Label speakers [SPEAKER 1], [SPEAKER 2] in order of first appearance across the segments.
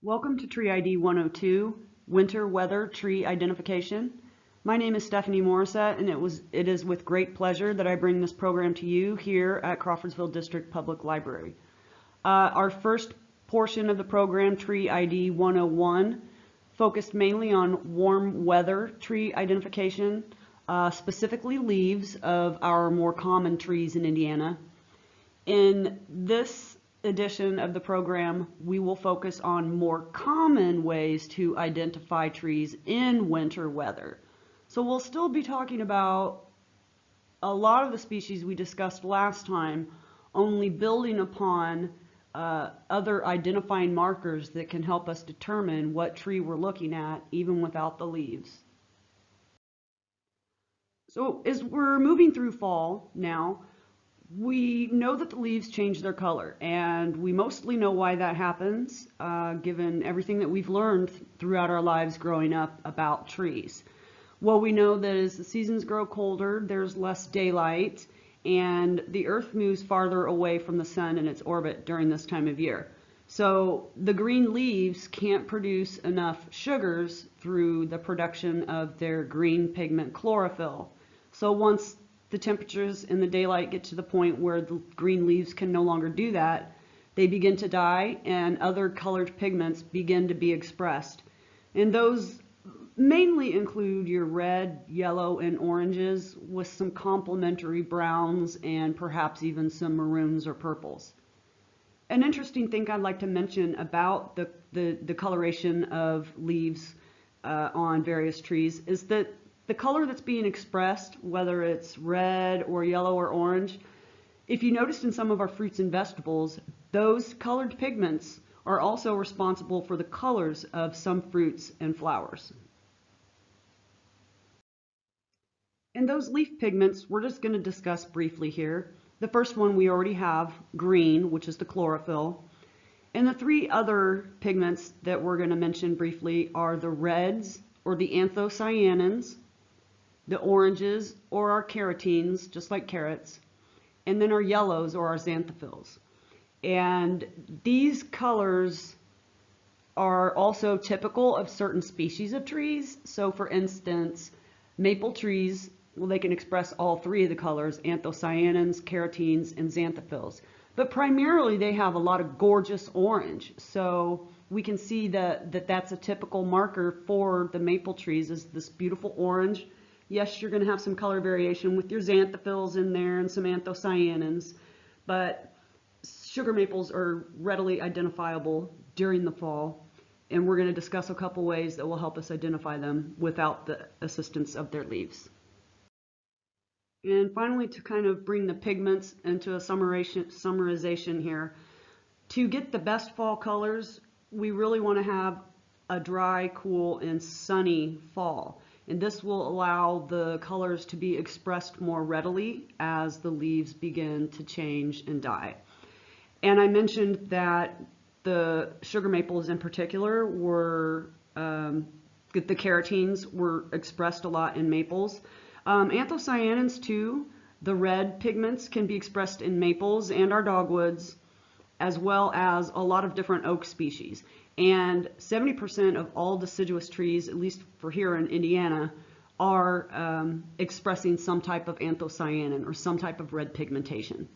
[SPEAKER 1] Welcome to Tree ID 102, Winter Weather Tree Identification. My name is Stephanie Morissette, and it is with great pleasure that I bring this program to you here at Crawfordsville District Public Library. Our first portion of the program, Tree ID 101, focused mainly on warm weather tree identification, specifically leaves of our more common trees in Indiana. In this edition of the program, we will focus on more common ways to identify trees in winter weather. So we'll still be talking about a lot of the species we discussed last time, only building upon other identifying markers that can help us determine what tree we're looking at even without the leaves. So as we're moving through fall now, we know that the leaves change their color, and we mostly know why that happens, given everything that we've learned throughout our lives growing up about trees. Well, we know that as the seasons grow colder, there's less daylight, and the Earth moves farther away from the sun in its orbit during this time of year. So the green leaves can't produce enough sugars through the production of their green pigment chlorophyll. So once the temperatures in the daylight get to the point where the green leaves can no longer do that, they begin to die and other colored pigments begin to be expressed. And those mainly include your red, yellow, and oranges with some complementary browns and perhaps even some maroons or purples. An interesting thing I'd like to mention about the coloration of leaves on various trees is that the color that's being expressed, whether it's red or yellow or orange, if you noticed in some of our fruits and vegetables, those colored pigments are also responsible for the colors of some fruits and flowers. And those leaf pigments, we're just going to discuss briefly here. The first one we already have, green, which is the chlorophyll. And the three other pigments that we're going to mention briefly are the reds, or the anthocyanins, the oranges, or our carotenes, just like carrots, and then our yellows, or our xanthophylls. And these colors are also typical of certain species of trees. So for instance, maple trees, well, they can express all three of the colors, anthocyanins, carotenes, and xanthophylls. But primarily they have a lot of gorgeous orange. So we can see that that's a typical marker for the maple trees, is this beautiful orange. Yes, you're going to have some color variation with your xanthophylls in there and some anthocyanins, but sugar maples are readily identifiable during the fall, and we're going to discuss a couple ways that will help us identify them without the assistance of their leaves. And finally, to kind of bring the pigments into a summarization here, to get the best fall colors, we really want to have a dry, cool, and sunny fall. And this will allow the colors to be expressed more readily as the leaves begin to change and die. And I mentioned that the sugar maples in particular were, the carotenes were expressed a lot in maples. Anthocyanins too, the red pigments, can be expressed in maples and our dogwoods, as well as a lot of different oak species. And 70% of all deciduous trees, at least for here in Indiana, are expressing some type of anthocyanin or some type of red pigmentation.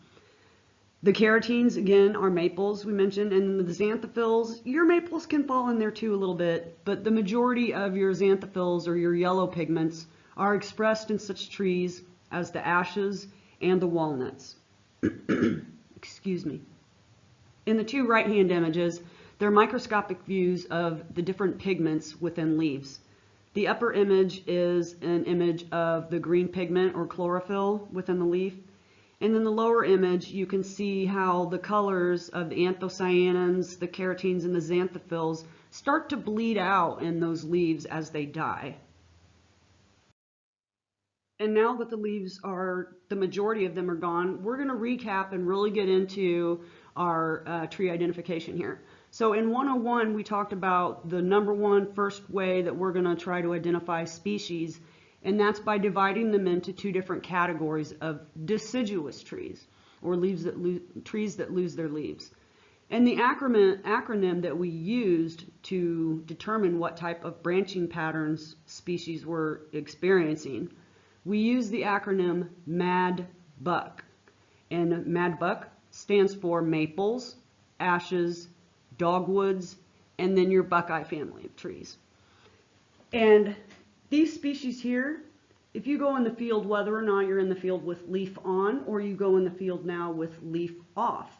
[SPEAKER 1] The carotenes, again, are maples we mentioned, and the xanthophylls, your maples can fall in there too a little bit, but the majority of your xanthophylls or your yellow pigments are expressed in such trees as the ashes and the walnuts. Excuse me. In the two right-hand images, they're microscopic views of the different pigments within leaves. The upper image is an image of the green pigment or chlorophyll within the leaf. And in the lower image, you can see how the colors of the anthocyanins, the carotenes, and the xanthophylls start to bleed out in those leaves as they die. And now that the leaves are, the majority of them are gone, we're going to recap and really get into our tree identification here. So in 101, we talked about the number one first way that we're going to try to identify species, and that's by dividing them into two different categories of deciduous trees, or trees that lose their leaves. And the acronym that we used to determine what type of branching patterns species were experiencing, we used the acronym MAD-BUCK. And MAD-BUCK stands for maples, ashes, dogwoods, and then your buckeye family of trees. And these species here, if you go in the field, whether or not you're in the field with leaf on or you go in the field now with leaf off,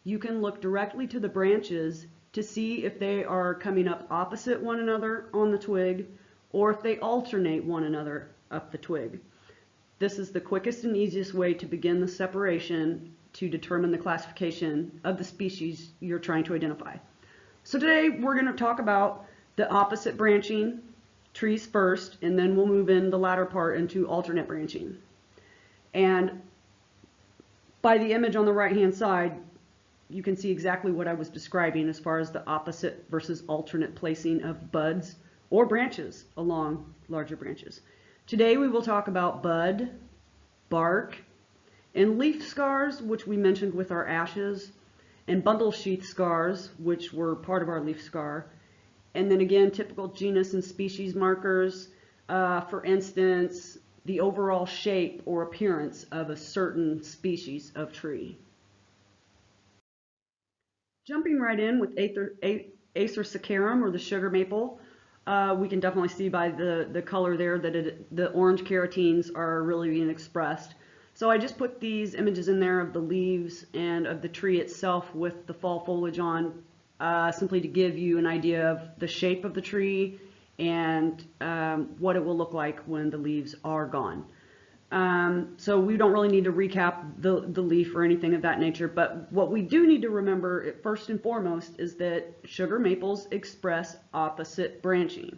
[SPEAKER 1] you can look directly to the branches to see if they are coming up opposite one another on the twig or if they alternate one another up the twig. This is the quickest and easiest way to begin the separation to determine the classification of the species you're trying to identify. So today we're going to talk about the opposite branching trees first, and then we'll move in the latter part into alternate branching. And by the image on the right hand side, you can see exactly what I was describing as far as the opposite versus alternate placing of buds or branches along larger branches. Today we will talk about bud, bark, and leaf scars, which we mentioned with our ashes, and bundle sheath scars, which were part of our leaf scar. And then again, typical genus and species markers, for instance, the overall shape or appearance of a certain species of tree. Jumping right in with Acer saccharum, or the sugar maple, we can definitely see by the color there that the orange carotenes are really being expressed. So I just put these images in there of the leaves and of the tree itself with the fall foliage on, simply to give you an idea of the shape of the tree and what it will look like when the leaves are gone. So we don't really need to recap the leaf or anything of that nature, but what we do need to remember first and foremost is that sugar maples express opposite branching.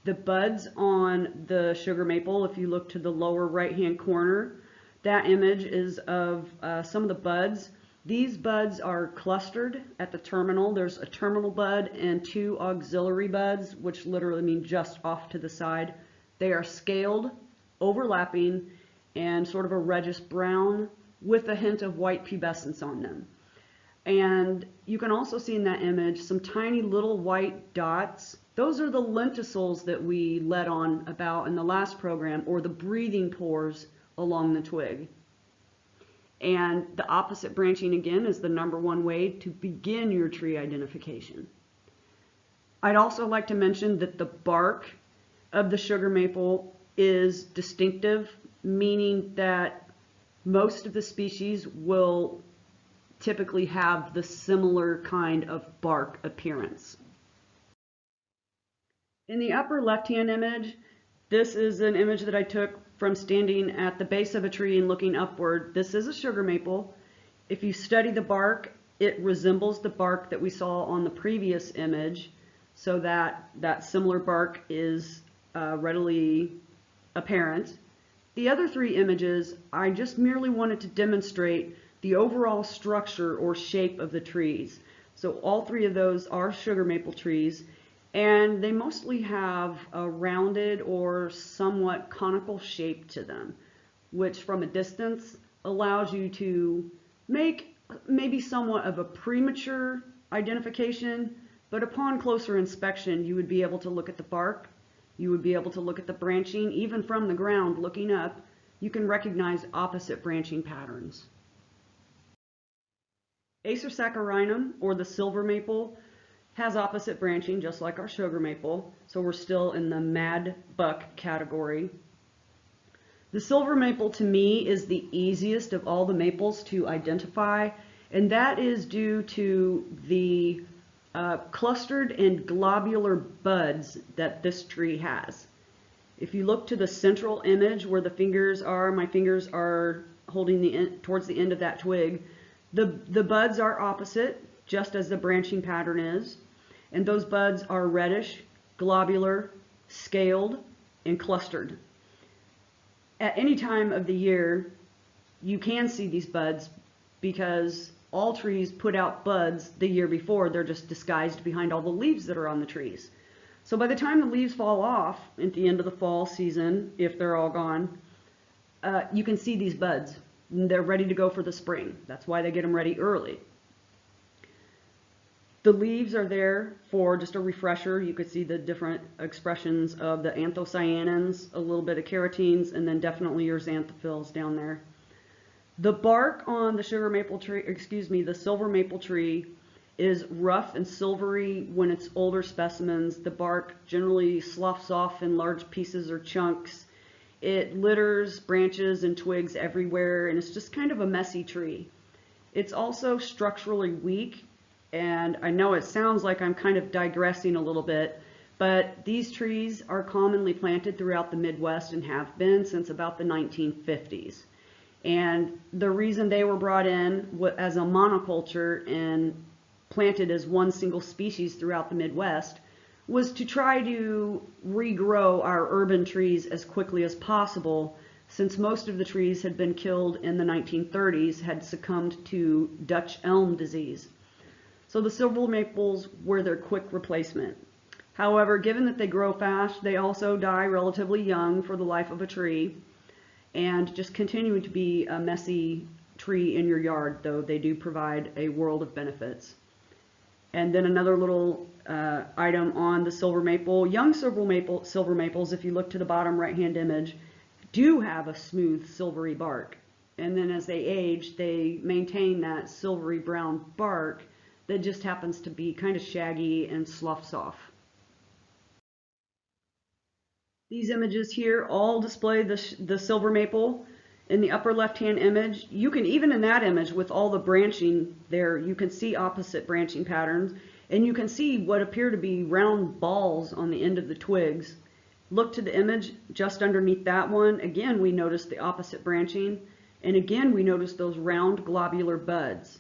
[SPEAKER 1] The buds on the sugar maple, if you look to the lower right hand corner, that image is of some of the buds. These buds are clustered at the terminal. There's a terminal bud and two auxiliary buds, which literally mean just off to the side. They are scaled, overlapping, and sort of a reddish brown with a hint of white pubescence on them. And you can also see in that image some tiny little white dots. Those are the lenticels that we led on about in the last program, or the breathing pores along the twig. And the opposite branching, again, is the #1 way to begin your tree identification. I'd also like to mention that the bark of the sugar maple is distinctive, meaning that most of the species will typically have the similar kind of bark appearance. In the upper left-hand image, this is an image that I took from standing at the base of a tree and looking upward. This is a sugar maple. If you study the bark, it resembles the bark that we saw on the previous image, so that similar bark is readily apparent. The other three images, I just merely wanted to demonstrate the overall structure or shape of the trees. So all three of those are sugar maple trees, and they mostly have a rounded or somewhat conical shape to them, which from a distance allows you to make maybe somewhat of a premature identification, but upon closer inspection you would be able to look at the bark, you would be able to look at the branching, even from the ground looking up, you can recognize opposite branching patterns. Acer saccharinum, or the silver maple, has opposite branching just like our sugar maple, so we're still in the mad buck category. The silver maple to me is the easiest of all the maples to identify, and that is due to the clustered and globular buds that this tree has. If you look to the central image where the fingers are, my fingers are holding towards the end of that twig, the buds are opposite, just as the branching pattern is, and those buds are reddish, globular, scaled, and clustered. At any time of the year, you can see these buds because all trees put out buds the year before. They're just disguised behind all the leaves that are on the trees. So by the time the leaves fall off at the end of the fall season, if they're all gone, you can see these buds. They're ready to go for the spring. That's why they get them ready early. The leaves are there for just a refresher. You could see the different expressions of the anthocyanins, a little bit of carotenes, and then definitely your xanthophylls down there. The bark on the sugar maple tree, the silver maple tree, is rough and silvery when it's older specimens. The bark generally sloughs off in large pieces or chunks. It litters branches and twigs everywhere, and it's just kind of a messy tree. It's also structurally weak, and I know it sounds like I'm kind of digressing a little bit, but these trees are commonly planted throughout the Midwest and have been since about the 1950s. And the reason they were brought in as a monoculture and planted as one single species throughout the Midwest was to try to regrow our urban trees as quickly as possible, since most of the trees had been killed in the 1930s, had succumbed to Dutch elm disease. So the silver maples were their quick replacement. However, given that they grow fast, they also die relatively young for the life of a tree, and just continue to be a messy tree in your yard, though they do provide a world of benefits. And then another little item on the silver maple. Young silver maples, if you look to the bottom right-hand image, do have a smooth silvery bark. And then as they age, they maintain that silvery brown bark that just happens to be kind of shaggy and sloughs off. These images here all display the silver maple. In the upper left-hand image, you can, even in that image with all the branching there, you can see opposite branching patterns, and you can see what appear to be round balls on the end of the twigs. Look to the image just underneath that one. Again, we notice the opposite branching, and again, we notice those round globular buds.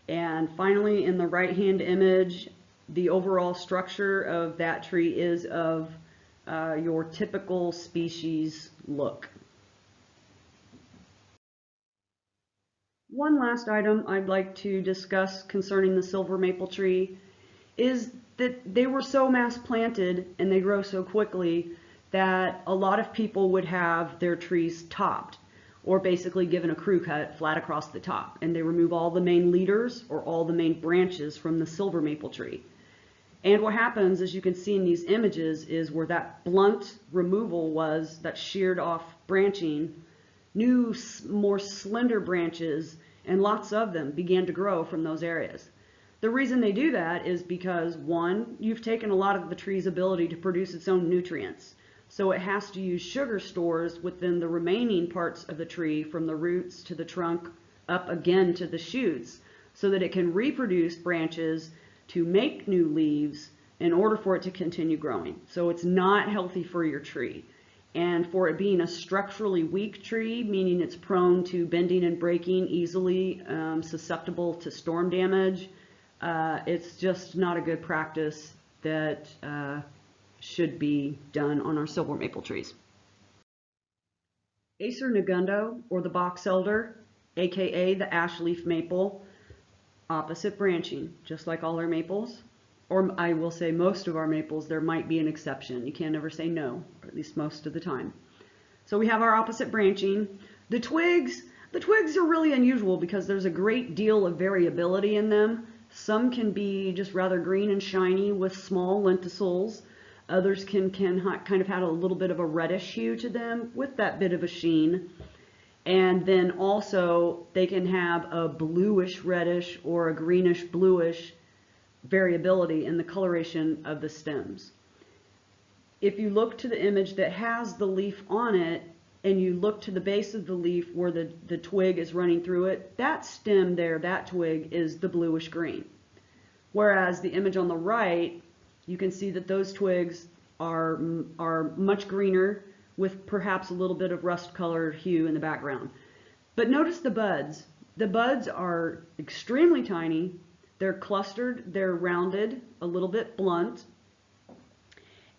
[SPEAKER 1] And finally, in the right-hand image, the overall structure of that tree is of your typical species look. One last item I'd like to discuss concerning the silver maple tree is that they were so mass planted and they grow so quickly that a lot of people would have their trees topped, or basically given a crew cut flat across the top, and they remove all the main leaders or all the main branches from the silver maple tree. And what happens, as you can see in these images, is where that blunt removal was, that sheared off branching, new, more slender branches, and lots of them began to grow from those areas. The reason they do that is because, one, you've taken a lot of the tree's ability to produce its own nutrients. So it has to use sugar stores within the remaining parts of the tree, from the roots to the trunk up again to the shoots, so that it can reproduce branches to make new leaves in order for it to continue growing. So it's not healthy for your tree. And for it being a structurally weak tree, meaning it's prone to bending and breaking easily, susceptible to storm damage, it's just not a good practice that should be done on our silver maple trees. Acer negundo, or the boxelder, aka the ash leaf maple, opposite branching, just like all our maples. Or I will say most of our maples. There might be an exception. You can't ever say no, or at least most of the time. So we have our opposite branching. The twigs are really unusual because there's a great deal of variability in them. Some can be just rather green and shiny with small lenticels. Others can kind of have a little bit of a reddish hue to them with that bit of a sheen. And then also they can have a bluish reddish or a greenish bluish variability in the coloration of the stems. If you look to the image that has the leaf on it, and you look to the base of the leaf where the twig is running through it, that stem there, that twig, is the bluish green. Whereas the image on the right, you can see that those twigs are much greener with perhaps a little bit of rust colored hue in the background. But notice the buds. The buds are extremely tiny. They're clustered, they're rounded, a little bit blunt,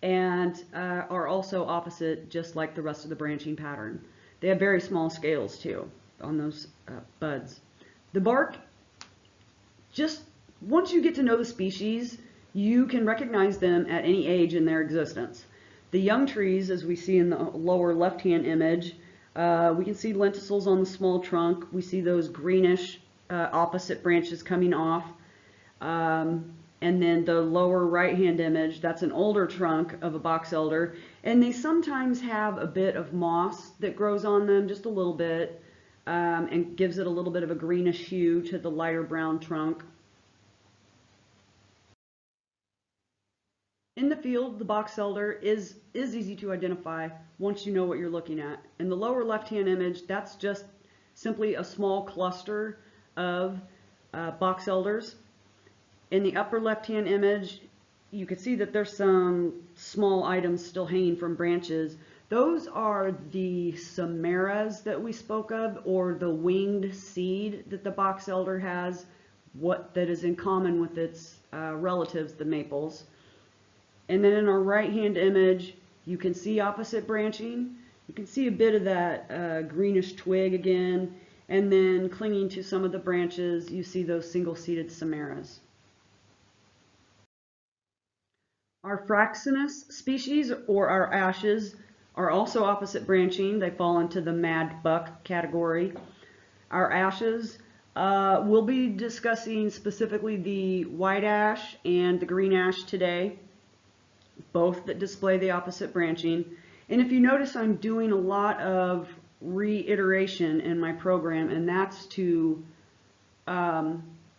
[SPEAKER 1] and are also opposite, just like the rest of the branching pattern. They have very small scales too on those buds. The bark, just once you get to know the species, you can recognize them at any age in their existence. The young trees, as we see in the lower left-hand image, we can see lenticels on the small trunk. We see those greenish opposite branches coming off. And then the lower right-hand image, that's an older trunk of a boxelder. And they sometimes have a bit of moss that grows on them, just a little bit, and gives it a little bit of a greenish hue to the lighter brown trunk. In the field, the boxelder is easy to identify once you know what you're looking at. In the lower left-hand image, that's just simply a small cluster of boxelders. In the upper left-hand image, you can see that there's some small items still hanging from branches. Those are the samaras that we spoke of, or the winged seed that the boxelder has, that is in common with its relatives, the maples. And then in our right-hand image, you can see opposite branching. You can see a bit of that greenish twig again, and then clinging to some of the branches, you see those single-seeded samaras. Our Fraxinus species, or our ashes, are also opposite branching. They fall into the mad buck category. Our ashes, we'll be discussing specifically the white ash and the green ash today, both that display the opposite branching. And if you notice, I'm doing a lot of reiteration in my program, and that's to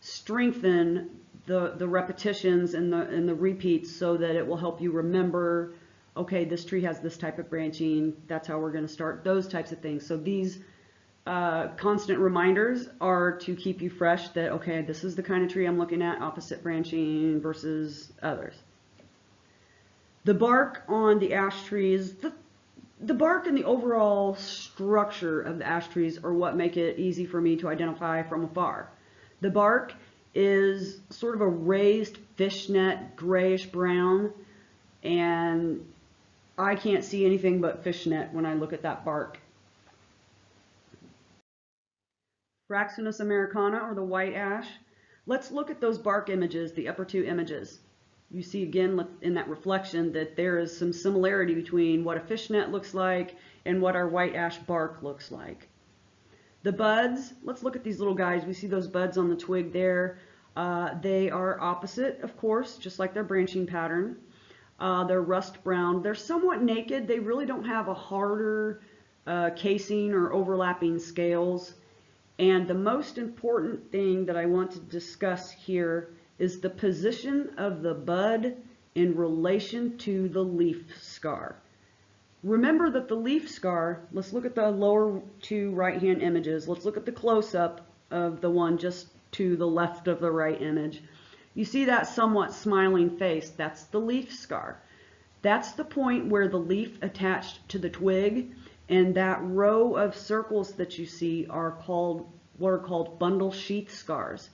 [SPEAKER 1] strengthen the repetitions and the repeats so that it will help you remember, okay, this tree has this type of branching, that's how we're going to start, those types of things. So these constant reminders are to keep you fresh that, okay, this is the kind of tree I'm looking at, opposite branching versus others. The bark on the ash trees, the bark and the overall structure of the ash trees are what make it easy for me to identify from afar. The bark is sort of a raised fishnet grayish brown, and I can't see anything but fishnet when I look at that bark. Fraxinus americana, or the white ash. Let's look at those bark images, the upper two images. You see again in that reflection that there is some similarity between what a fishnet looks like and what our white ash bark looks like. The buds, let's look at these little guys. We see those buds on the twig there. They are opposite, of course, just like their branching pattern. They're rust brown. They're somewhat naked. They really don't have a harder casing or overlapping scales. And the most important thing that I want to discuss here is the position of the bud in relation to the leaf scar. Remember that the leaf scar, let's look at the lower two right-hand images. Let's look at the close-up of the one just to the left of the right image. You see that somewhat smiling face. That's the leaf scar. That's the point where the leaf attached to the twig, and that row of circles that you see are what are called bundle sheath scars.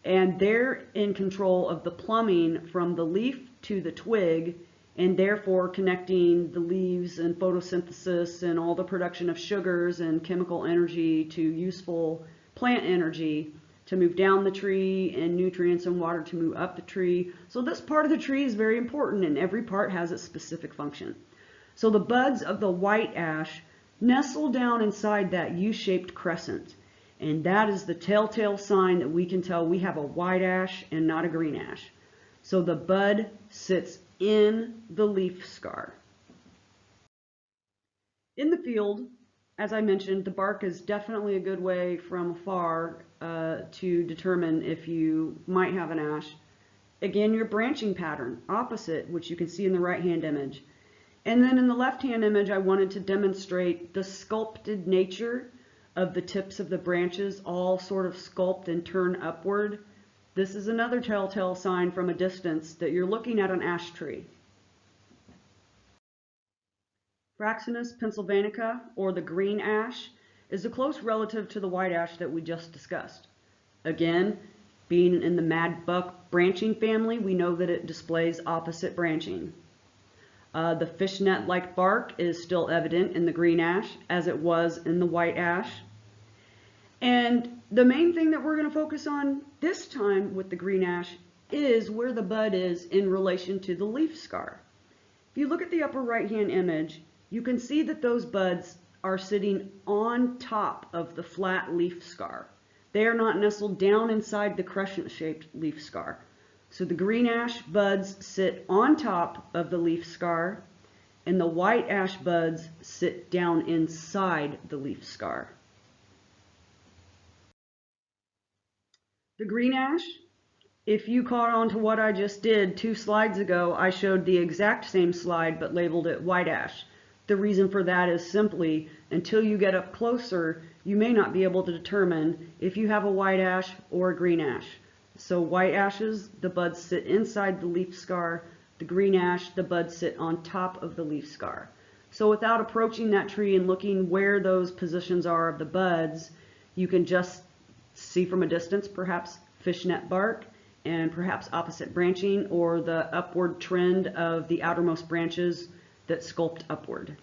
[SPEAKER 1] And they're in control of the plumbing from the leaf to the twig, and therefore connecting the leaves and photosynthesis and all the production of sugars and chemical energy to useful plant energy to move down the tree, and nutrients and water to move up the tree. So this part of the tree is very important, and every part has its specific function. So the buds of the white ash nestle down inside that U-shaped crescent. And that is the telltale sign that we can tell we have a white ash and not a green ash. So the bud sits in the leaf scar. In the field, as I mentioned, the bark is definitely a good way from afar to determine if you might have an ash. Again, your branching pattern, opposite, which you can see in the right-hand image. And then in the left-hand image, I wanted to demonstrate the sculpted nature of the tips of the branches, all sort of sculpt and turn upward. This is another telltale sign from a distance that you're looking at an ash tree. Fraxinus pennsylvanica, or the green ash, is a close relative to the white ash that we just discussed. Again, being in the mad buck branching family, we know that it displays opposite branching. The fishnet-like bark is still evident in the green ash, as it was in the white ash. And the main thing that we're going to focus on this time with the green ash is where the bud is in relation to the leaf scar. If you look at the upper right-hand image, you can see that those buds are sitting on top of the flat leaf scar. They are not nestled down inside the crescent-shaped leaf scar. So the green ash buds sit on top of the leaf scar, and the white ash buds sit down inside the leaf scar. The green ash, if you caught on to what I just did 2 slides ago, I showed the exact same slide but labeled it white ash. The reason for that is simply until you get up closer, you may not be able to determine if you have a white ash or a green ash. So white ashes, the buds sit inside the leaf scar. The green ash, the buds sit on top of the leaf scar. So without approaching that tree and looking where those positions are of the buds, you can just see from a distance perhaps fishnet bark and perhaps opposite branching or the upward trend of the outermost branches that sculpt upward.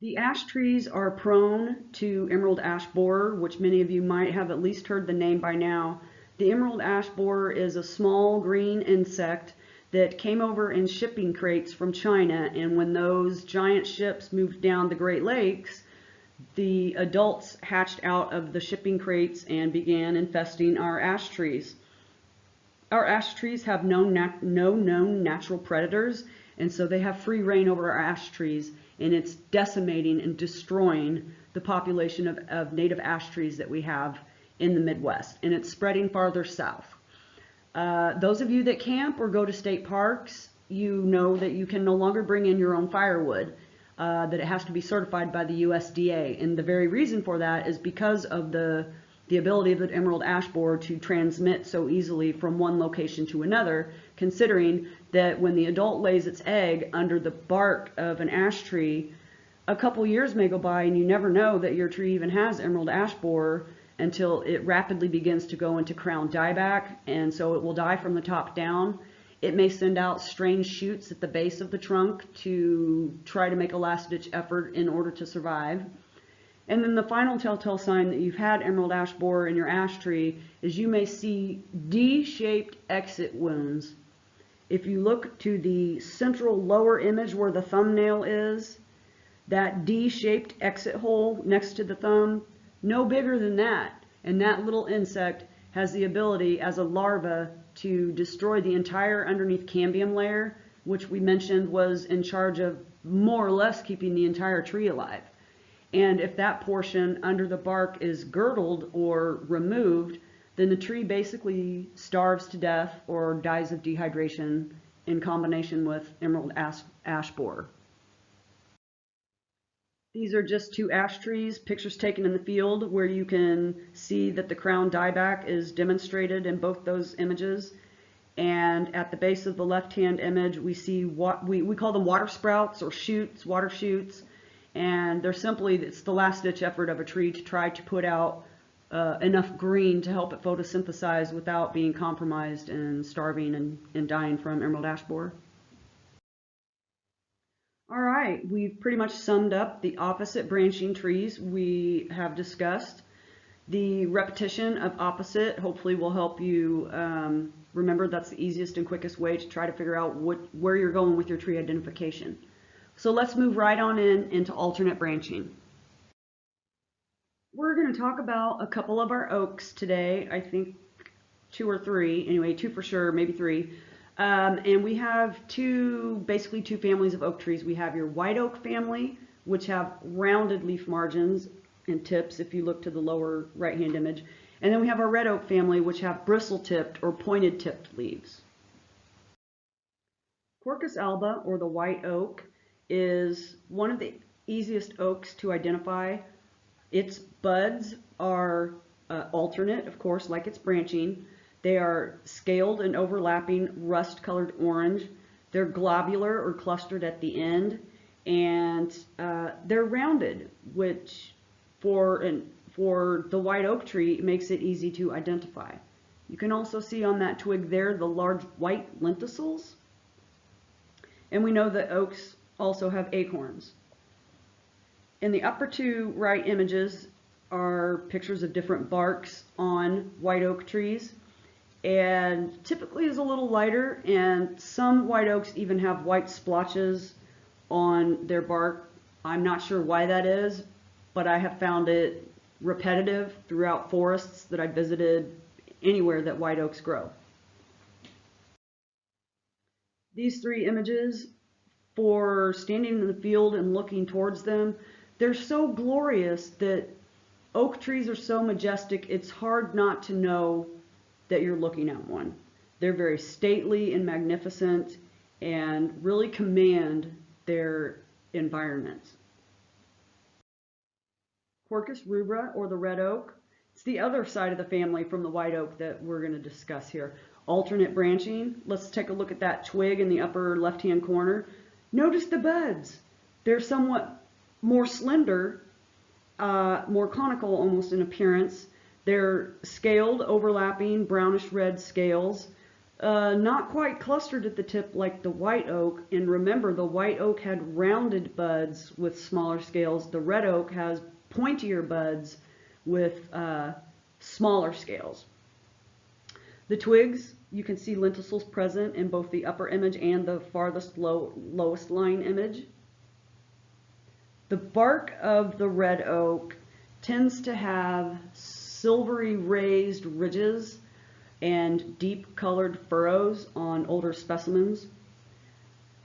[SPEAKER 1] The ash trees are prone to emerald ash borer, which many of you might have at least heard the name by now. The emerald ash borer is a small green insect that came over in shipping crates from China, and when those giant ships moved down the Great Lakes, the adults hatched out of the shipping crates and began infesting our ash trees. Our ash trees have no known natural predators, and so they have free reign over our ash trees, and it's decimating and destroying the population of native ash trees that we have in the Midwest, and it's spreading farther south. Those of you that camp or go to state parks, you know that you can no longer bring in your own firewood, that it has to be certified by the USDA, and the very reason for that is because of the ability of the emerald ash borer to transmit so easily from one location to another, considering that when the adult lays its egg under the bark of an ash tree, a couple years may go by and you never know that your tree even has emerald ash borer until it rapidly begins to go into crown dieback, and so it will die from the top down. It may send out strange shoots at the base of the trunk to try to make a last-ditch effort in order to survive. And then the final telltale sign that you've had emerald ash borer in your ash tree is you may see D-shaped exit wounds. If you look to the central lower image where the thumbnail is, that D-shaped exit hole next to the thumb, no bigger than that. And that little insect has the ability as a larva to destroy the entire underneath cambium layer, which we mentioned was in charge of more or less keeping the entire tree alive. And if that portion under the bark is girdled or removed, then the tree basically starves to death or dies of dehydration in combination with emerald ash borer. These are just 2 ash trees, pictures taken in the field, where you can see that the crown dieback is demonstrated in both those images. And at the base of the left-hand image, we see what we call them water sprouts or shoots, water shoots. And they're simply, it's the last-ditch effort of a tree to try to put out enough green to help it photosynthesize without being compromised and starving and dying from emerald ash borer. All right, we've pretty much summed up the opposite branching trees we have discussed. The repetition of opposite hopefully will help you remember that's the easiest and quickest way to try to figure out where you're going with your tree identification. So let's move right on into alternate branching. We're going to talk about a couple of our oaks today. I think 2 or 3, anyway, 2 for sure, maybe 3. And we have basically two families of oak trees. We have your white oak family, which have rounded leaf margins and tips if you look to the lower right-hand image. And then we have our red oak family, which have bristle-tipped or pointed-tipped leaves. Quercus alba, or the white oak, is one of the easiest oaks to identify. Its buds are alternate, of course, like its branching. They are scaled and overlapping rust-colored orange. They're globular or clustered at the end, and they're rounded, which for the white oak tree makes it easy to identify. You can also see on that twig there the large white lenticels, and we know that oaks also have acorns. In the upper 2 right images are pictures of different barks on white oak trees, and typically is a little lighter, and some white oaks even have white splotches on their bark. I'm not sure why that is, but I have found it repetitive throughout forests that I visited anywhere that white oaks grow. These three images, for standing in the field and looking towards them, they're so glorious that oak trees are so majestic, it's hard not to know that you're looking at one. They're very stately and magnificent and really command their environment. Quercus rubra, or the red oak, it's the other side of the family from the white oak that we're going to discuss here. Alternate branching. Let's take a look at that twig in the upper left-hand corner. Notice the buds. They're somewhat more slender, more conical almost in appearance. They're scaled, overlapping, brownish red scales. Not quite clustered at the tip like the white oak. And remember, the white oak had rounded buds with smaller scales. The red oak has pointier buds with smaller scales. The twigs, you can see lenticels present in both the upper image and the farthest lowest lying image. The bark of the red oak tends to have silvery raised ridges and deep colored furrows on older specimens.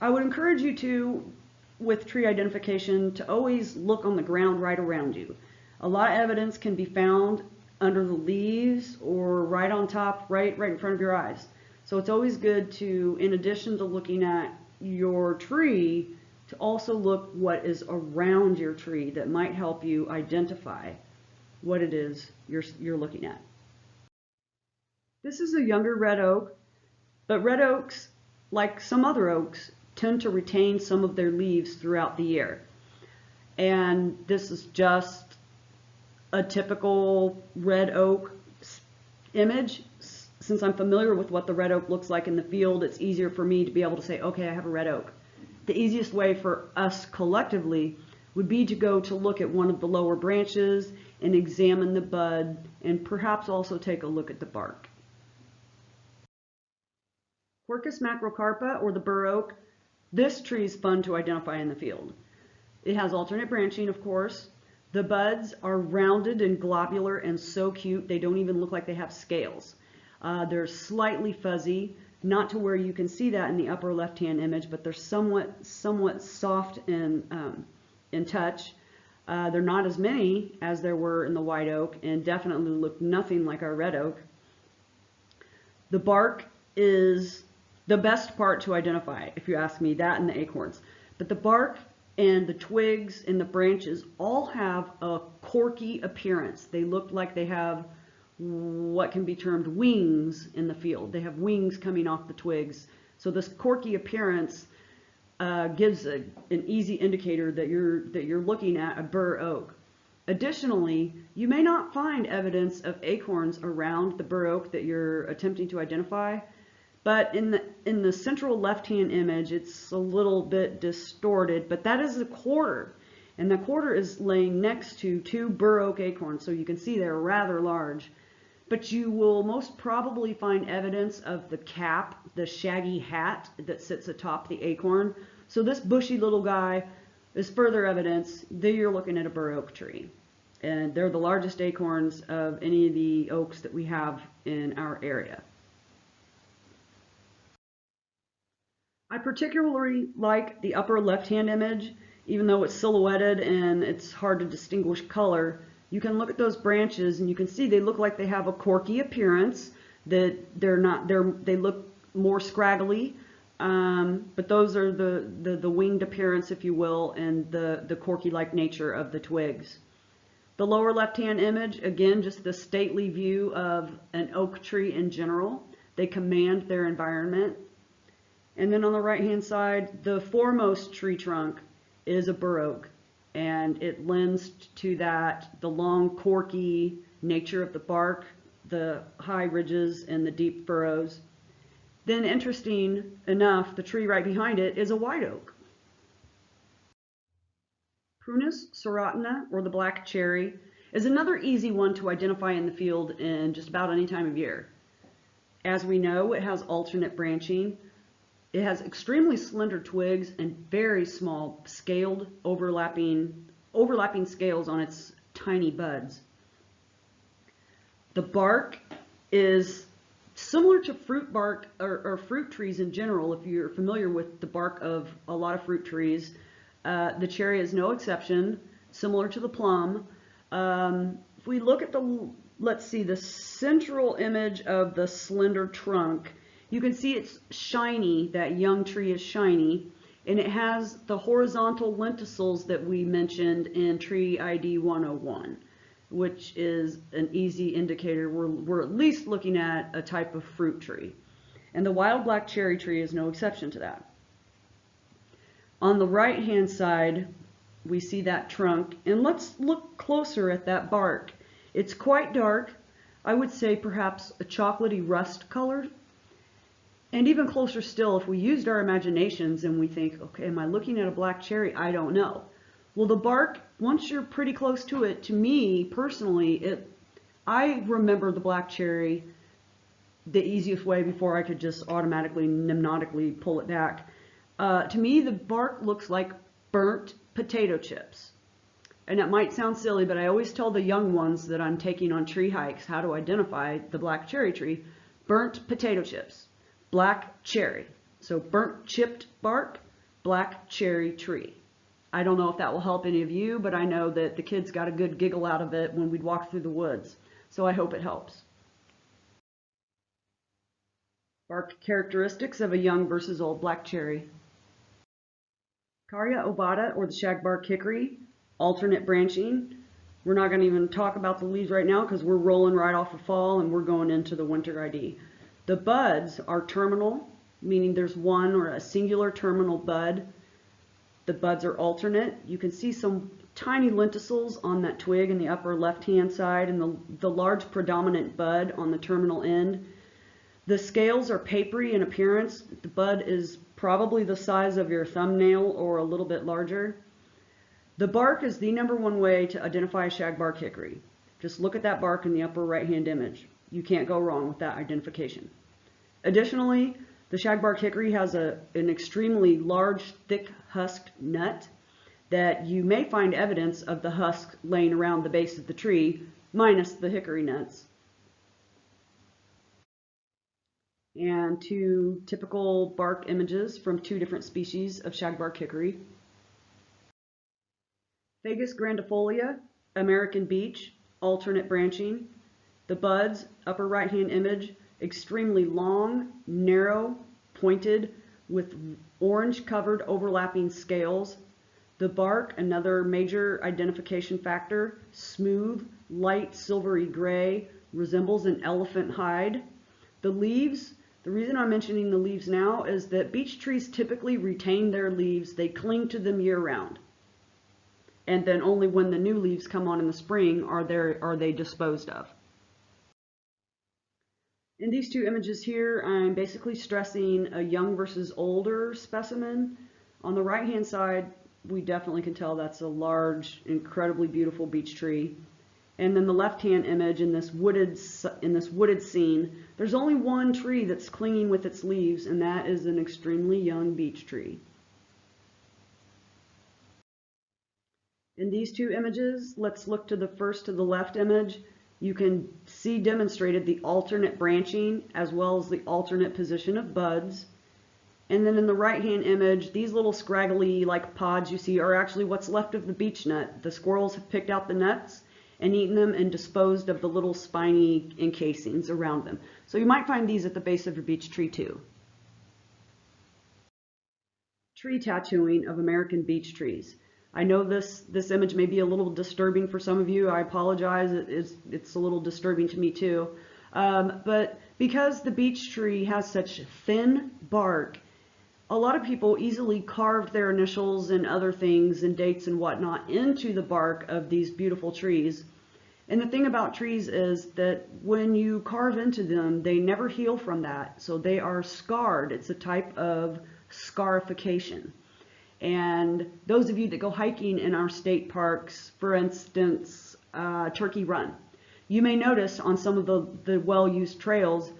[SPEAKER 1] I would encourage you to, with tree identification, to always look on the ground right around you. A lot of evidence can be found under the leaves or right on top, right in front of your eyes. So it's always good to, in addition to looking at your tree, to also look what is around your tree that might help you identify what it is you're looking at. This is a younger red oak, but red oaks, like some other oaks, tend to retain some of their leaves throughout the year. And this is just a typical red oak image. Since I'm familiar with what the red oak looks like in the field, it's easier for me to be able to say, okay, I have a red oak. The easiest way for us collectively would be to go to look at one of the lower branches and examine the bud and perhaps also take a look at the bark. Quercus macrocarpa, or the Burr Oak, this tree is fun to identify in the field. It has alternate branching, of course. The buds are rounded and globular and so cute, they don't even look like they have scales. They're slightly fuzzy, not to where you can see that in the upper left-hand image, but they're somewhat soft in touch. They're not as many as there were in the white oak and definitely look nothing like our red oak. The bark is the best part to identify, if you ask me, that and the acorns. But the bark and the twigs and the branches all have a corky appearance. They look like they have what can be termed wings in the field. They have wings coming off the twigs. So this corky appearance gives an easy indicator that you're looking at a Burr oak. Additionally, you may not find evidence of acorns around the Burr oak that you're attempting to identify, but in the central left-hand image, it's a little bit distorted, but that is a quarter, and the quarter is laying next to two Burr oak acorns, so you can see they're rather large. But you will most probably find evidence of the cap, the shaggy hat that sits atop the acorn. So this bushy little guy is further evidence that you're looking at a Burr oak tree. And they're the largest acorns of any of the oaks that we have in our area. I particularly like the upper left-hand image, even though it's silhouetted and it's hard to distinguish color. You can look at those branches and you can see they look like they have a corky appearance, that they look more scraggly, but those are the winged appearance, if you will, and the corky-like nature of the twigs. The lower left-hand image, again, just the stately view of an oak tree in general. They command their environment. And then on the right-hand side, the foremost tree trunk is a Burr oak. And it lends to that the long, corky nature of the bark, the high ridges, and the deep furrows. Then, interesting enough, the tree right behind it is a white oak. Prunus, serotina, or the black cherry, is another easy one to identify in the field in just about any time of year. As we know, it has alternate branching. It has extremely slender twigs and very small scaled overlapping scales on its tiny buds. The bark is similar to fruit bark or fruit trees in general. If you're familiar with the bark of a lot of fruit trees, the cherry is no exception, similar to the plum. If we look at let's see, the central image of the slender trunk, you can see it's shiny, that young tree is shiny, and it has the horizontal lenticels that we mentioned in Tree ID 101, which is an easy indicator we're at least looking at a type of fruit tree. And the wild black cherry tree is no exception to that. On the right hand side, we see that trunk, and let's look closer at that bark. It's quite dark. I would say perhaps a chocolatey rust color. And even closer still, if we used our imaginations and we think, okay, am I looking at a black cherry? I don't know. Well, the bark, once you're pretty close to it, to me personally, I remember the black cherry the easiest way before I could just automatically, mnemonically pull it back. To me, the bark looks like burnt potato chips. And that might sound silly, but I always tell the young ones that I'm taking on tree hikes how to identify the black cherry tree. Burnt potato chips, black cherry. So burnt chipped bark, black cherry tree. I don't know if that will help any of you, but I know that the kids got a good giggle out of it when we'd walk through the woods. So I hope it helps. Bark characteristics of a young versus old black cherry. Carya ovata, or the shagbark hickory, alternate branching. We're not going to even talk about the leaves right now because we're rolling right off of fall and we're going into the winter ID. The buds are terminal, meaning there's one or a singular terminal bud. The buds are alternate. You can see some tiny lenticels on that twig in the upper left-hand side and the large predominant bud on the terminal end. The scales are papery in appearance. The bud is probably the size of your thumbnail or a little bit larger. The bark is the #1 way to identify a shagbark hickory. Just look at that bark in the upper right-hand image. You can't go wrong with that identification. Additionally, the shagbark hickory has an extremely large, thick husked nut that you may find evidence of the husk laying around the base of the tree, minus the hickory nuts. And two typical bark images from two different species of shagbark hickory. Fagus grandifolia, American beech, alternate branching. The buds, upper right-hand image, extremely long, narrow, pointed, with orange-covered overlapping scales. The bark, another major identification factor, smooth, light silvery gray, resembles an elephant hide. The leaves, the reason I'm mentioning the leaves now is that beech trees typically retain their leaves. They cling to them year-round. And then only when the new leaves come on in the spring are they disposed of. In these two images here, I'm basically stressing a young versus older specimen. On the right-hand side, we definitely can tell that's a large, incredibly beautiful beech tree. And then the left-hand image in this wooded scene, there's only one tree that's clinging with its leaves, and that is an extremely young beech tree. In these two images, let's look to the first to the left image. You can see demonstrated the alternate branching as well as the alternate position of buds. And then in the right-hand image, these little scraggly like pods you see are actually what's left of the beech nut. The squirrels have picked out the nuts and eaten them and disposed of the little spiny encasings around them. So you might find these at the base of your beech tree too. Tree tattooing of American beech trees. I know this image may be a little disturbing for some of you. I apologize. It's a little disturbing to me too. But because the beech tree has such thin bark, a lot of people easily carved their initials and other things and dates and whatnot into the bark of these beautiful trees. And the thing about trees is that when you carve into them, they never heal from that. So they are scarred. It's a type of scarification. And those of you that go hiking in our state parks, for instance, Turkey Run, you may notice on some of the well-used trails,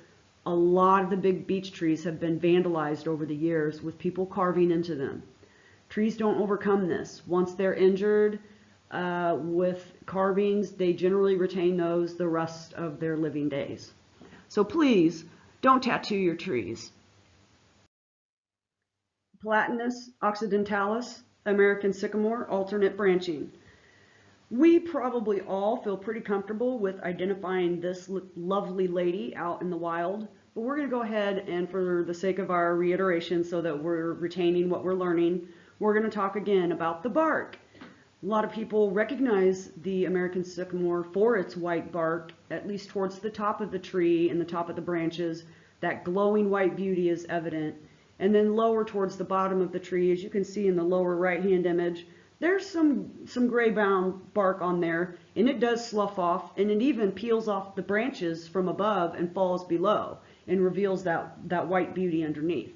[SPEAKER 1] a lot of the big beech trees have been vandalized over the years with people carving into them. Trees don't overcome this. Once they're injured with carvings, they generally retain those the rest of their living days. So please, don't tattoo your trees. Platanus, occidentalis, American sycamore, alternate branching. We probably all feel pretty comfortable with identifying this lovely lady out in the wild, but we're going to go ahead and, for the sake of our reiteration so that we're retaining what we're learning, we're going to talk again about the bark. A lot of people recognize the American sycamore for its white bark, at least towards the top of the tree and the top of the branches. That glowing white beauty is evident. And then lower towards the bottom of the tree, as you can see in the lower right-hand image, there's some gray-brown bark on there, and it does slough off, and it even peels off the branches from above and falls below and reveals that white beauty underneath.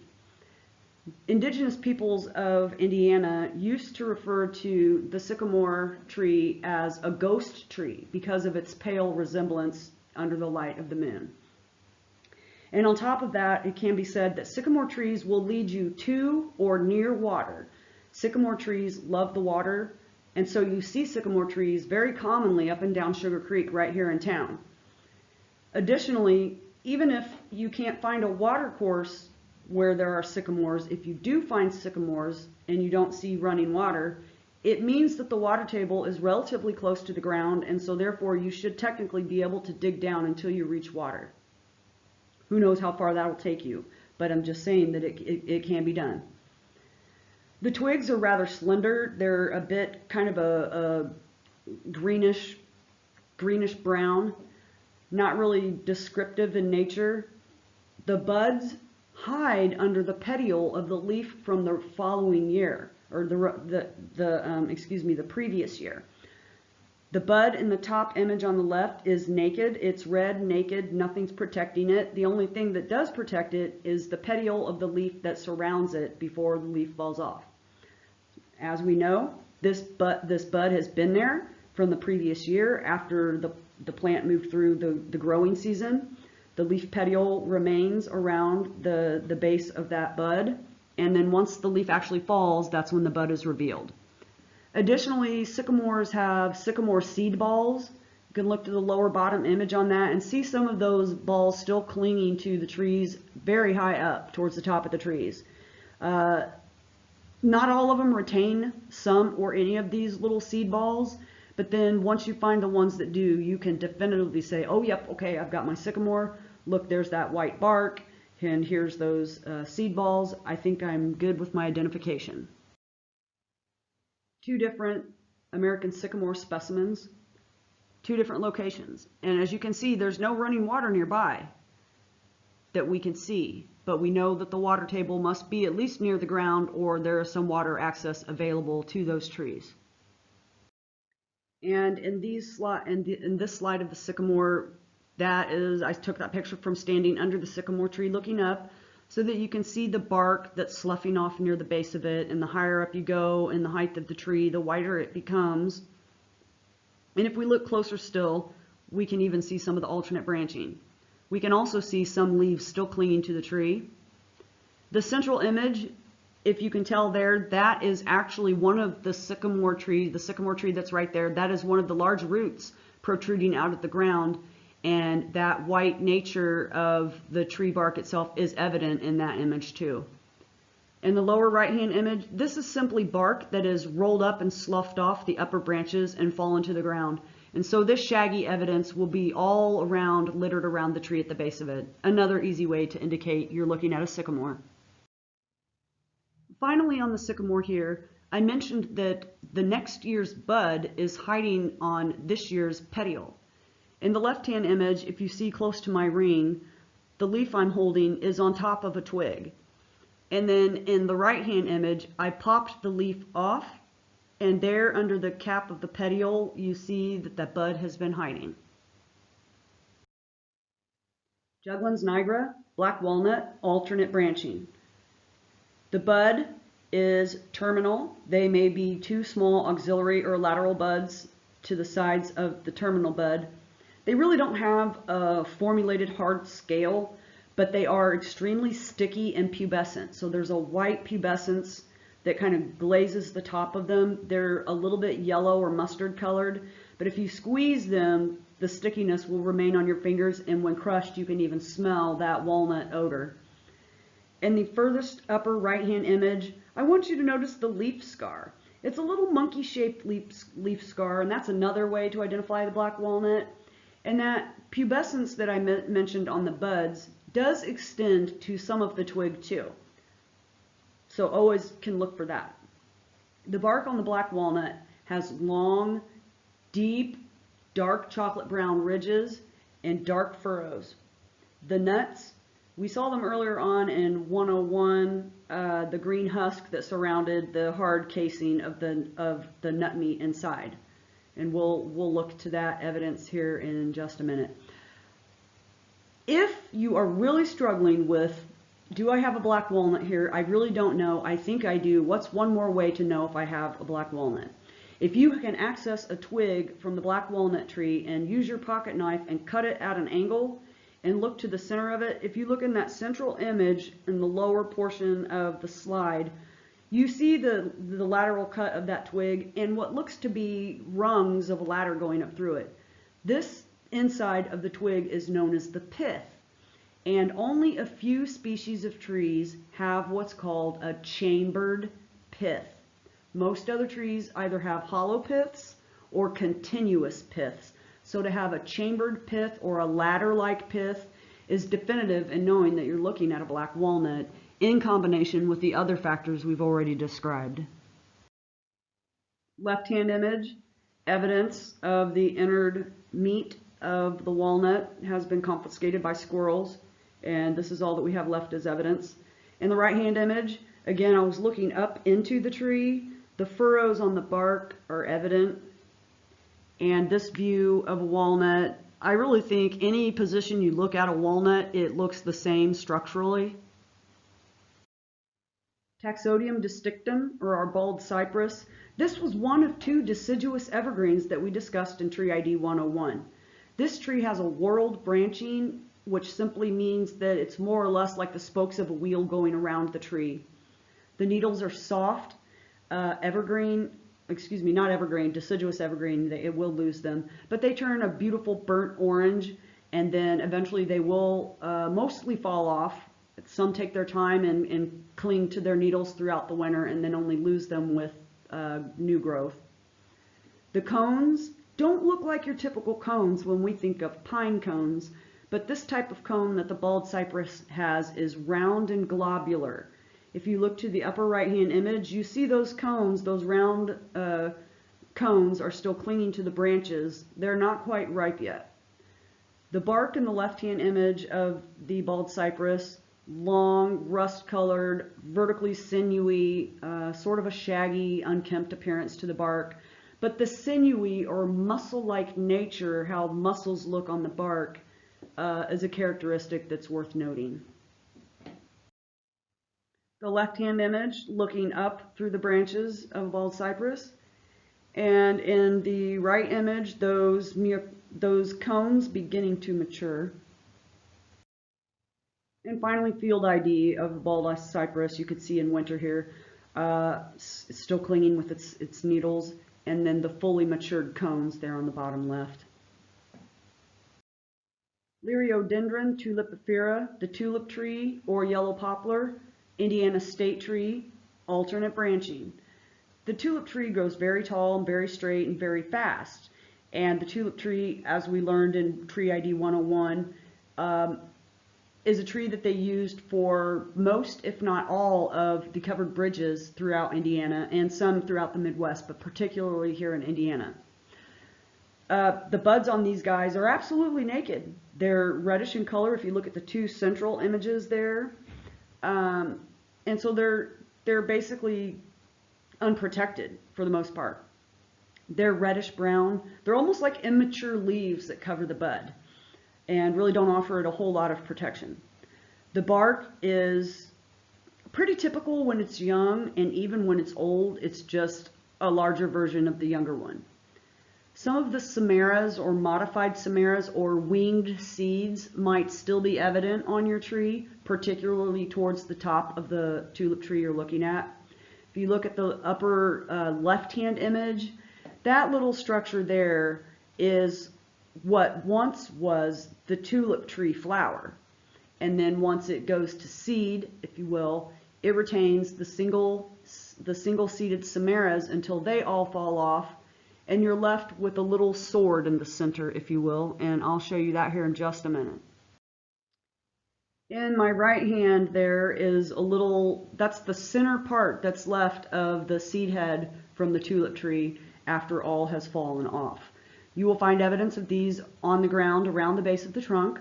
[SPEAKER 1] Indigenous peoples of Indiana used to refer to the sycamore tree as a ghost tree because of its pale resemblance under the light of the moon. And on top of that, it can be said that sycamore trees will lead you to or near water. Sycamore trees love the water, and so you see sycamore trees very commonly up and down Sugar Creek right here in town. Additionally, even if you can't find a water course where there are sycamores, if you do find sycamores and you don't see running water, it means that the water table is relatively close to the ground, and so therefore you should technically be able to dig down until you reach water. Who knows how far that will take you, but I'm just saying that it can be done. The twigs are rather slender. They're a bit kind of a greenish brown, not really descriptive in nature. The buds hide under the petiole of the leaf from the following year, or the previous year. The bud in the top image on the left is naked. It's red, naked, nothing's protecting it. The only thing that does protect it is the petiole of the leaf that surrounds it before the leaf falls off. As we know, this bud has been there from the previous year after the plant moved through the growing season. The leaf petiole remains around the base of that bud, and then once the leaf actually falls, that's when the bud is revealed. Additionally, sycamores have sycamore seed balls. You can look to the lower bottom image on that and see some of those balls still clinging to the trees very high up towards the top of the trees. Not all of them retain some or any of these little seed balls, but then once you find the ones that do, you can definitively say, oh, yep, okay, I've got my sycamore. Look, there's that white bark, and here's those seed balls. I think I'm good with my identification. Two different American sycamore specimens, two different locations. And as you can see, there's no running water nearby that we can see, but we know that the water table must be at least near the ground, or there is some water access available to those trees. And in this slide of the sycamore, I took that picture from standing under the sycamore tree looking up, so that you can see the bark that's sloughing off near the base of it, and the higher up you go in the height of the tree, the whiter it becomes. And if we look closer still, we can even see some of the alternate branching. We can also see some leaves still clinging to the tree. The central image, if you can tell there, that is actually one of the sycamore tree that's right there. That is one of the large roots protruding out of the ground, and that white nature of the tree bark itself is evident in that image too. In the lower right-hand image, this is simply bark that is rolled up and sloughed off the upper branches and fallen to the ground. And so this shaggy evidence will be all around, littered around the tree at the base of it. Another easy way to indicate you're looking at a sycamore. Finally, on the sycamore here, I mentioned that the next year's bud is hiding on this year's petiole. In the left-hand image, if you see close to my ring, the leaf I'm holding is on top of a twig. And then in the right-hand image, I popped the leaf off, and there under the cap of the petiole, you see that that bud has been hiding. Juglans nigra, black walnut, alternate branching. The bud is terminal. They may be two small auxiliary or lateral buds to the sides of the terminal bud. They really don't have a formulated hard scale, but they are extremely sticky and pubescent. So there's a white pubescence that kind of glazes the top of them. They're a little bit yellow or mustard colored, but if you squeeze them, the stickiness will remain on your fingers, and when crushed you can even smell that walnut odor. In the furthest upper right-hand image, I want you to notice the leaf scar. It's a little monkey-shaped leaf scar, and that's another way to identify the black walnut. And that pubescence that I mentioned on the buds does extend to some of the twig too. So always can look for that. The bark on the black walnut has long, deep, dark chocolate brown ridges and dark furrows. The nuts, we saw them earlier on in 101, the green husk that surrounded the hard casing of the nut meat inside. And we'll look to that evidence here in just a minute. If you are really struggling with, do I have a black walnut here? I really don't know. I think I do. What's one more way to know if I have a black walnut? If you can access a twig from the black walnut tree and use your pocket knife and cut it at an angle and look to the center of it, if you look in that central image in the lower portion of the slide, you see the lateral cut of that twig and what looks to be rungs of a ladder going up through it. This inside of the twig is known as the pith, and only a few species of trees have what's called a chambered pith. Most other trees either have hollow piths or continuous piths. So to have a chambered pith or a ladder-like pith is definitive in knowing that you're looking at a black walnut, in combination with the other factors we've already described. Left-hand image, evidence of the innard meat of the walnut has been confiscated by squirrels, and this is all that we have left as evidence. In the right-hand image, again, I was looking up into the tree. The furrows on the bark are evident, and this view of a walnut, I really think any position you look at a walnut, it looks the same structurally. Taxodium distichum, or our bald cypress. This was one of two deciduous evergreens that we discussed in Tree ID 101. This tree has a whorled branching, which simply means that it's more or less like the spokes of a wheel going around the tree. The needles are soft, deciduous evergreen, it will lose them, but they turn a beautiful burnt orange, and then eventually they will mostly fall off. Some take their time and cling to their needles throughout the winter and then only lose them with new growth. The cones don't look like your typical cones when we think of pine cones, but this type of cone that the bald cypress has is round and globular. If you look to the upper right-hand image, you see those cones, those round cones are still clinging to the branches. They're not quite ripe yet. The bark in the left-hand image of the bald cypress, long, rust-colored, vertically sinewy, sort of a shaggy, unkempt appearance to the bark. But the sinewy or muscle-like nature, how muscles look on the bark, is a characteristic that's worth noting. The left-hand image, looking up through the branches of bald cypress. And in the right image, those cones beginning to mature. And finally, field ID of bald cypress, you could see in winter here, still clinging with its needles, and then the fully matured cones there on the bottom left. Liriodendron tulipifera, the tulip tree or yellow poplar, Indiana state tree, alternate branching. The tulip tree grows very tall and very straight and very fast. And the tulip tree, as we learned in Tree ID 101, is a tree that they used for most, if not all, of the covered bridges throughout Indiana and some throughout the Midwest, but particularly here in Indiana. The buds on these guys are absolutely naked. They're reddish in color if you look at the two central images there. And so they're basically unprotected for the most part. They're reddish brown. They're almost like immature leaves that cover the bud and really don't offer it a whole lot of protection. The bark is pretty typical when it's young, and even when it's old, it's just a larger version of the younger one. Some of the samaras or modified samaras or winged seeds might still be evident on your tree, particularly towards the top of the tulip tree you're looking at. If you look at the upper left-hand image, that little structure there is what once was the tulip tree flower. And then once it goes to seed, if you will, it retains the single seeded samaras until they all fall off, and you're left with a little sword in the center, if you will, and I'll show you that here in just a minute. In my right hand there is a little, that's the center part that's left of the seed head from the tulip tree after all has fallen off. You will find evidence of these on the ground around the base of the trunk.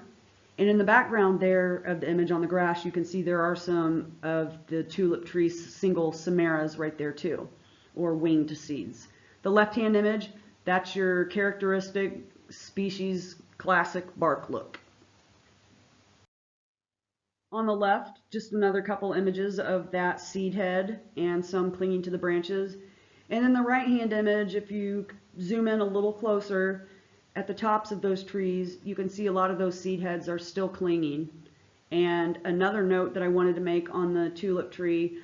[SPEAKER 1] And in the background there of the image on the grass, you can see there are some of the tulip tree's single samaras right there too, or winged seeds. The left-hand image, that's your characteristic species classic bark look. On the left, just another couple images of that seed head and some clinging to the branches. And in the right-hand image, if you zoom in a little closer, at the tops of those trees, you can see a lot of those seed heads are still clinging. And another note that I wanted to make on the tulip tree,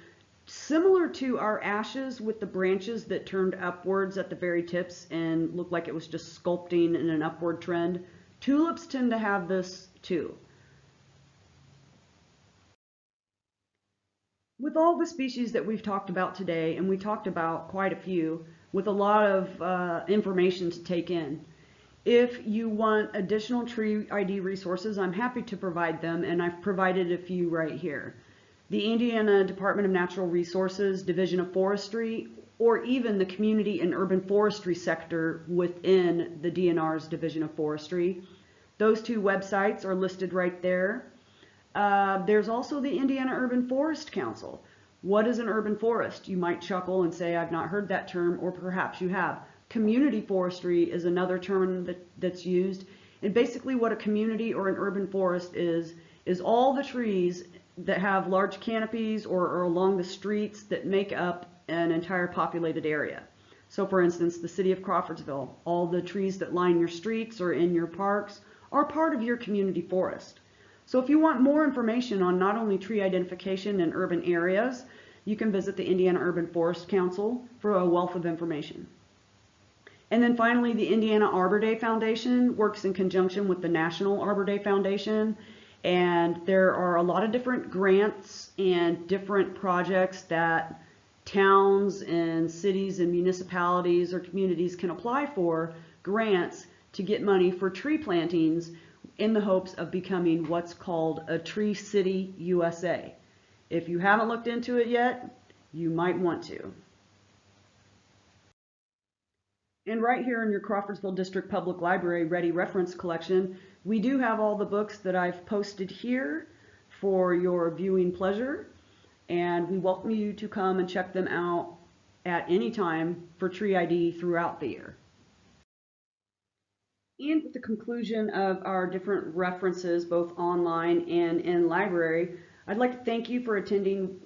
[SPEAKER 1] similar to our ashes with the branches that turned upwards at the very tips and looked like it was just sculpting in an upward trend, tulips tend to have this too. With all the species that we've talked about today, and we talked about quite a few, with a lot of information to take in, if you want additional tree ID resources, I'm happy to provide them, and I've provided a few right here. The Indiana Department of Natural Resources, Division of Forestry, or even the Community and Urban Forestry sector within the DNR's Division of Forestry. Those two websites are listed right there. There's also the Indiana Urban Forest Council. What is an urban forest? You might chuckle and say, I've not heard that term, or perhaps you have. Community forestry is another term that's used. And basically what a community or an urban forest is all the trees that have large canopies or are along the streets that make up an entire populated area. So for instance, the city of Crawfordsville, all the trees that line your streets or in your parks are part of your community forest. So if you want more information on not only tree identification in urban areas, you can visit the Indiana Urban Forest Council for a wealth of information. And then finally, the Indiana Arbor Day Foundation works in conjunction with the National Arbor Day Foundation, and there are a lot of different grants and different projects that towns and cities and municipalities or communities can apply for grants to get money for tree plantings in the hopes of becoming what's called a Tree City USA. If you haven't looked into it yet, you might want to. And right here in your Crawfordsville District Public Library Ready Reference Collection, we do have all the books that I've posted here for your viewing pleasure, and we welcome you to come and check them out at any time for Tree ID throughout the year. And with the conclusion of our different references, both online and in library, I'd like to thank you for attending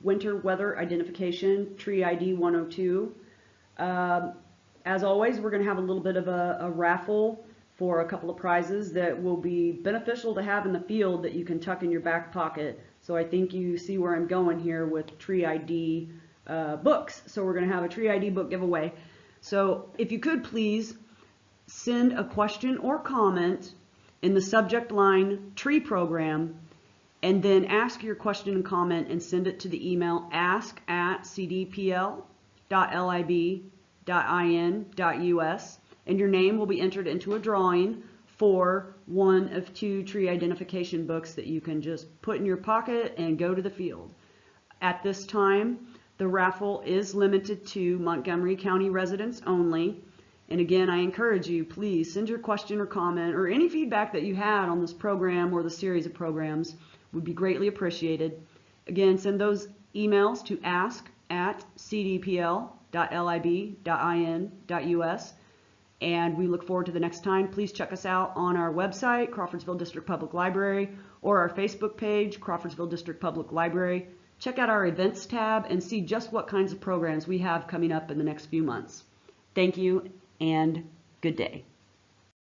[SPEAKER 1] Winter Weather Identification Tree ID 102. As always, we're going to have a little bit of a raffle for a couple of prizes that will be beneficial to have in the field that you can tuck in your back pocket. So I think you see where I'm going here with Tree ID books. So we're going to have a Tree ID book giveaway. So if you could please send a question or comment in the subject line Tree Program, and then ask your question and comment and send it to the email ask@cdpl.lib.in.us, and your name will be entered into a drawing for one of 2 tree identification books that you can just put in your pocket and go to the field. At this time, the raffle is limited to Montgomery County residents only. And again, I encourage you, please send your question or comment or any feedback that you had on this program or the series of programs would be greatly appreciated. Again, send those emails to ask@cdpl.lib.in.us, and we look forward to the next time. Please check us out on our website, Crawfordsville District Public Library, or our Facebook page, Crawfordsville District Public Library. Check out our events tab and see just what kinds of programs we have coming up in the next few months. Thank you and good day.